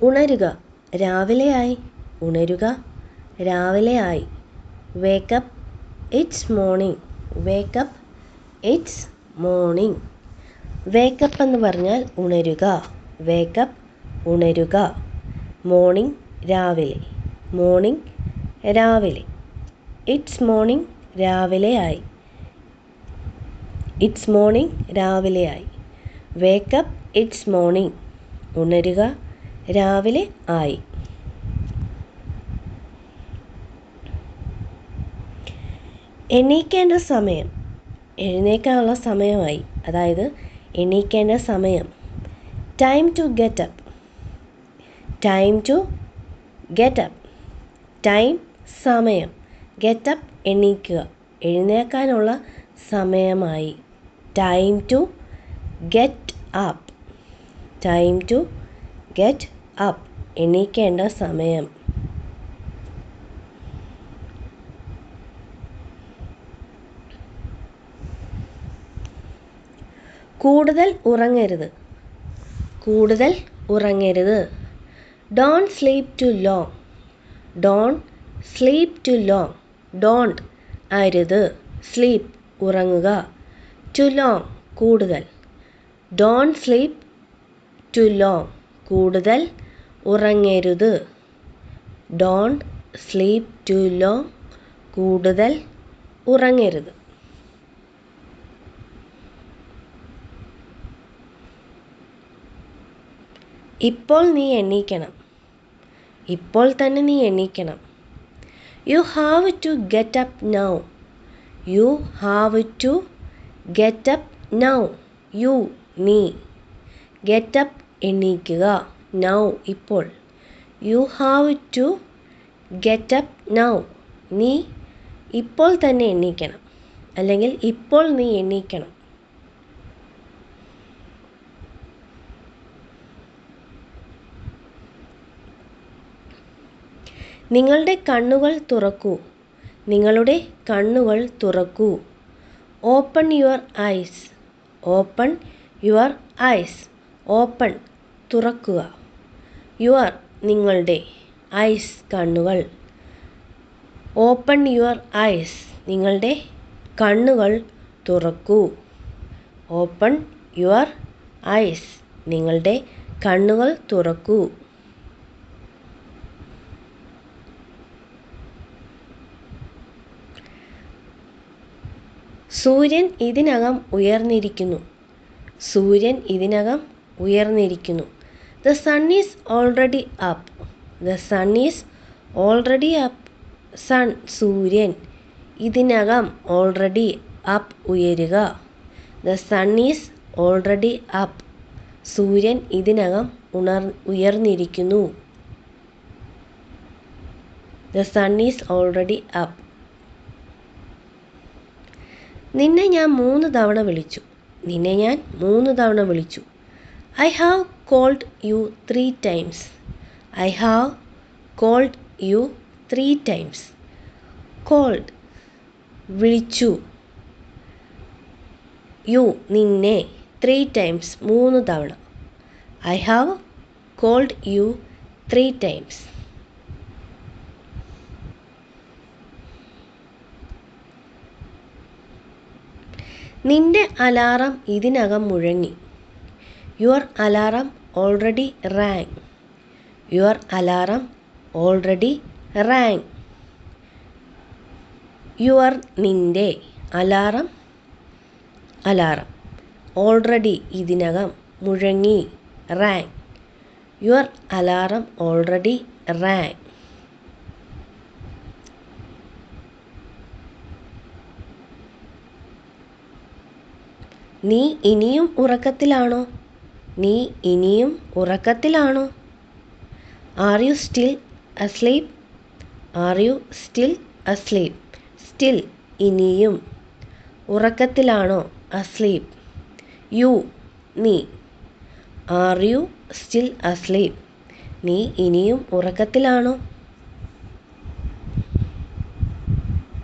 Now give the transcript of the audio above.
ഉണരുക, രാവിലെയായി. ഉണരുക, രാവിലെയായി. Wake up, it's morning. Wake up, it's morning. Wake up എന്ന് പറഞ്ഞാൽ ഉണരുക. വേക്കപ്പ്, ഉണരുക. മോർണിംഗ്, രാവിലെ. മോർണിംഗ്, രാവിലെ. ഇറ്റ്സ് മോർണിംഗ്, രാവിലെയായി. ഇറ്റ്സ് മോർണിംഗ്, രാവിലെയായി. Wake up, it's morning. ഉണരുക, രാവിലെ ആയി. എണീക്കേണ്ട സമയം. എഴുന്നേൽക്കാനുള്ള സമയമായി. അതായത് എണീക്കേണ്ട സമയം. Time to get up. Time to get up. Time, സമയം. ഗെറ്റ് അപ്പ്, എണീക്കുക. എഴുന്നേൽക്കാനുള്ള സമയമായി. Time to get up. Time to get up. എണീക്കേണ്ട സമയം. കൂടുതൽ ഉറങ്ങരുത്. കൂടുതൽ ഉറങ്ങരുത്. Don't sleep too long. Don't sleep too long. Don't, അരുത്. സ്ലീപ്പ്, ഉറങ്ങുക. ടു ലോങ്, കൂടുതൽ. Don't sleep too long. കൂടുതൽ ഉറങ്ങരുത്. Don't sleep too long. കൂടുതൽ ഉറങ്ങരുത്. ഇപ്പോൾ നീ എണീക്കണം. ഇപ്പോൾ തന്നെ നീ എണീക്കണം. You have to get up now. You have to get up now. You, നീ. ഗെറ്റ് അപ്പ്, എണീക്കുക. നൗ, ഇപ്പോൾ. You have to get up now. നീ ഇപ്പോൾ തന്നെ എണീക്കണം. അല്ലെങ്കിൽ ഇപ്പോൾ നീ എണീക്കണം. നിങ്ങളുടെ കണ്ണുകൾ തുറക്കൂ. നിങ്ങളുടെ കണ്ണുകൾ തുറക്കൂ. Open your eyes. Open your eyes. Open, തുറക്കുക. യുവർ, നിങ്ങളുടെ. ഐസ്, കണ്ണുകൾ. Open your eyes. നിങ്ങളുടെ കണ്ണുകൾ തുറക്കൂ. Open your eyes. നിങ്ങളുടെ കണ്ണുകൾ തുറക്കൂ. സൂര്യൻ ഇതിനകം ഉയർന്നിരിക്കുന്നു. സൂര്യൻ ഇതിനകം ഉയർന്നിരിക്കുന്നു. The sun is already up. The sun is already up. Sun, സൂര്യൻ. ഇതിനകം, ഓൾറെഡി. അപ്പ്, ഉയരുക. The sun is already up. സൂര്യൻ ഇതിനകം ഉയർന്നിരിക്കുന്നു. The sun is already up. നിന്നെ ഞാൻ 3 തവണ വിളിച്ചു. നിന്നെ ഞാൻ 3 തവണ വിളിച്ചു. I have called you 3 times. I have called you 3 times. Called, വിളിച്ചു. യു, നിന്നെ. 3 ടൈംസ്, 3 തവണ. I have called you 3 times. നിന്റെ അലാറം ഇതിനകം മുഴങ്ങി. Your alarm already rang. Your alarm already rang. Your, നിന്റെ. Alarm, alarm. ഓൾറെഡി, ഇതിനകം. മുഴങ്ങി, rang. Your alarm already rang. നീ ഇനിയും ഉറക്കത്തിലാണോ? നീ ഇനിയും ഉറക്കത്തിലാണോ? Are you still asleep? Are you still asleep? Still, ഇനിയും. ഉറക്കത്തിലാണോ? അസ്ലീപ്. യു, നീ. R you still asleep? നീ ഇനിയും ഉറക്കത്തിലാണോ?